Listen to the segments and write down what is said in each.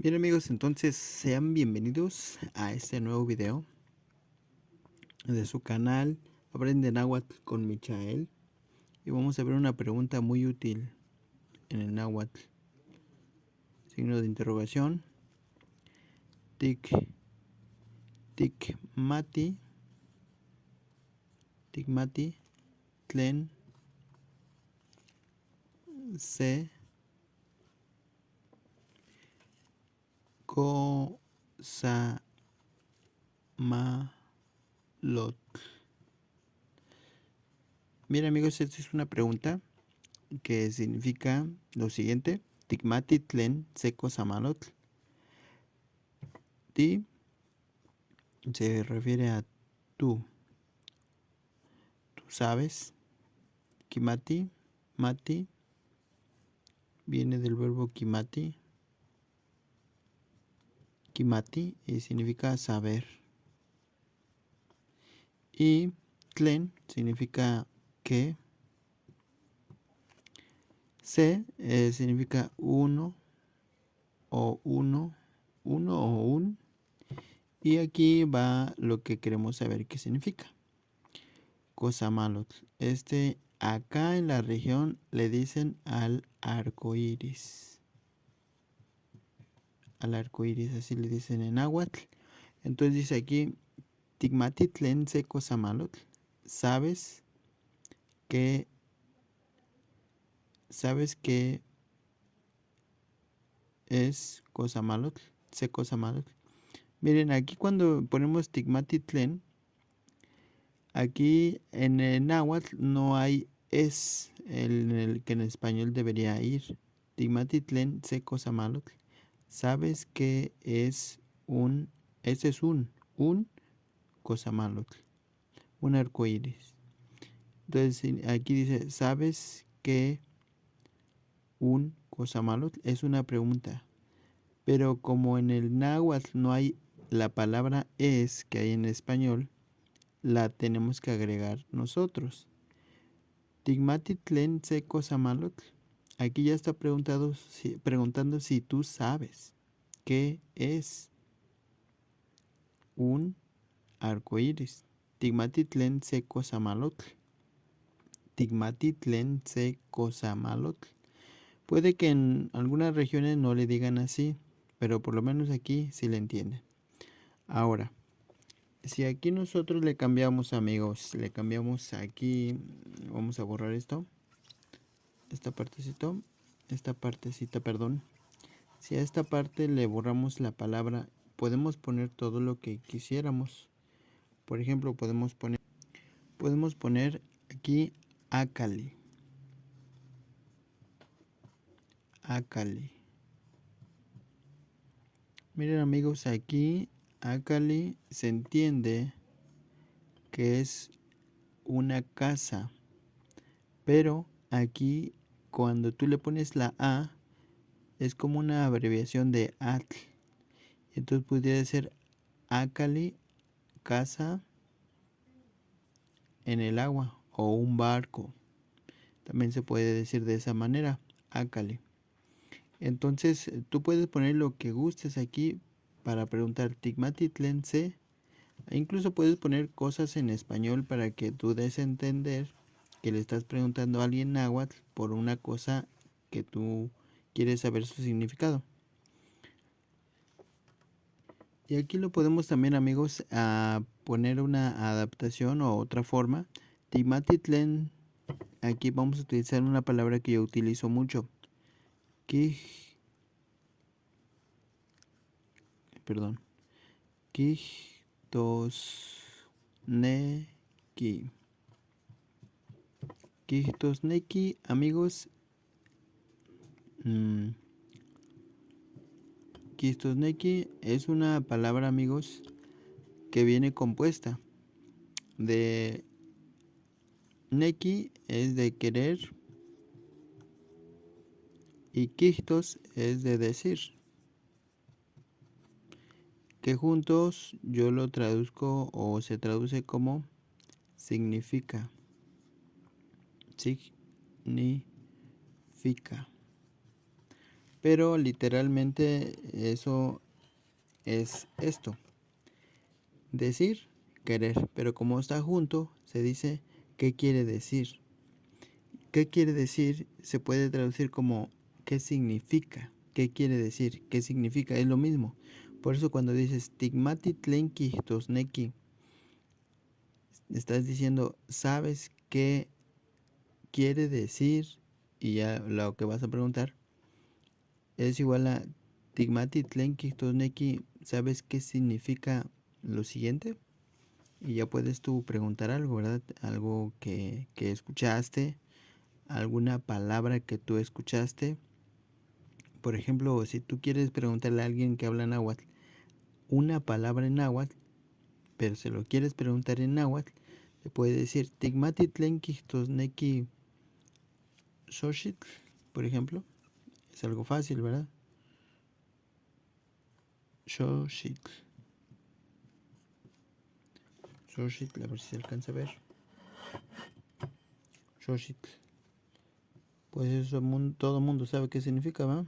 Bien amigos, entonces sean bienvenidos a este nuevo video de su canal Aprende Náhuatl con Michael. Y vamos a ver una pregunta muy útil en el náhuatl. Signo de interrogación. Tikmati tlen se kosamalot. Bien amigos, esta es una pregunta que significa lo siguiente. Tikmati tlen se kosamalot. Ti se refiere a tú. Tú sabes. Kimati, mati, viene del verbo kimati. Kimati y significa saber. Y tlen significa que. Se significa uno o un. Y aquí va lo que queremos saber qué significa. Kosamalotl. Acá en la región le dicen al arco iris. Al arco iris, así le dicen en náhuatl. Entonces dice aquí, Tikmati tlen se kosamalotl. Sabes que es kosamalotl, se kosamalotl. Miren, aquí cuando ponemos Tikmati tlen, aquí en el náhuatl no hay es en el que en español debería ir. Tikmati tlen se kosamalotl. Sabes que es un kosamalotl, un arcoíris. Entonces aquí dice, ¿sabes que un kosamalotl? Es una pregunta. Pero como en el náhuatl no hay la palabra es que hay en español, la tenemos que agregar nosotros. Tikmati tlen se kosamalotl. Aquí ya está preguntando si tú sabes qué es un arcoíris. Tikmati tlen se kosamalotl. Tikmati tlen se kosamalotl. Puede que en algunas regiones no le digan así, pero por lo menos aquí sí le entienden. Ahora, si aquí nosotros le cambiamos, amigos, le cambiamos aquí, vamos a borrar esta partecita, perdón. Si a esta parte le borramos la palabra, podemos poner todo lo que quisiéramos. Por ejemplo, podemos poner aquí Acali. Miren amigos, aquí Acali se entiende que es una casa, pero aquí cuando tú le pones la A es como una abreviación de Atl. Entonces pudiera ser Acali, casa en el agua o un barco. También se puede decir de esa manera, Acali. Entonces tú puedes poner lo que gustes aquí para preguntar Tikmati tlen se. E incluso puedes poner cosas en español para que tú des a entender que le estás preguntando a alguien náhuatl por una cosa que tú quieres saber su significado. Y aquí lo podemos también, amigos, a poner una adaptación o otra forma. Tikmati tlen, aquí vamos a utilizar una palabra que yo utilizo mucho. Kijtosneki. Kijtosneki, amigos. Kijtosneki es una palabra, amigos, que viene compuesta de neki, es de querer, y kijtos es de decir, que juntos yo lo traduzco o se traduce como significa. pero literalmente eso es esto, decir, querer, pero como está junto, se dice qué quiere decir. ¿Qué quiere decir? Se puede traducir como ¿qué significa? ¿Qué quiere decir? ¿Qué significa? Es lo mismo. Por eso cuando dices Tigmati tlenki tosneki, estás diciendo, ¿sabes qué quiere decir? Y ya lo que vas a preguntar es igual a Tigmati tlenki tosneki, ¿sabes qué significa lo siguiente? Y ya puedes tú preguntar algo, ¿verdad? Algo que escuchaste, alguna palabra que tú escuchaste. Por ejemplo, si tú quieres preguntarle a alguien que habla náhuatl una palabra en náhuatl, pero se lo quieres preguntar en náhuatl, te puede decir Tigmati tlenki tosneki xochitl, por ejemplo. Es algo fácil, ¿verdad? Xochitl. Xochitl, a ver si se alcanza a ver. Xochitl. Pues eso todo el mundo sabe qué significa, ¿va?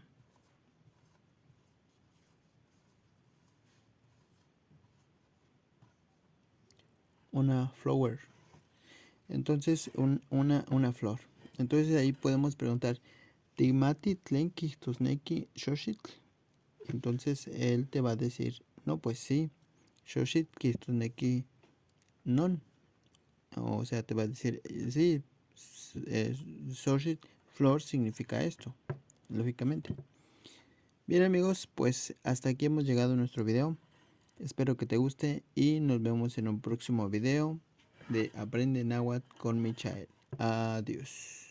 Una flower. Entonces, una flor. Entonces ahí podemos preguntar Tigmati tlenki tosneki xochitl. Entonces él te va a decir, no, pues sí, xochitl kistoneki non. O sea, te va a decir, sí, xochitl, flor significa esto, lógicamente. Bien amigos, pues hasta aquí hemos llegado a nuestro video. Espero que te guste y nos vemos en un próximo video de Aprende Náhuatl con Michael. Adiós.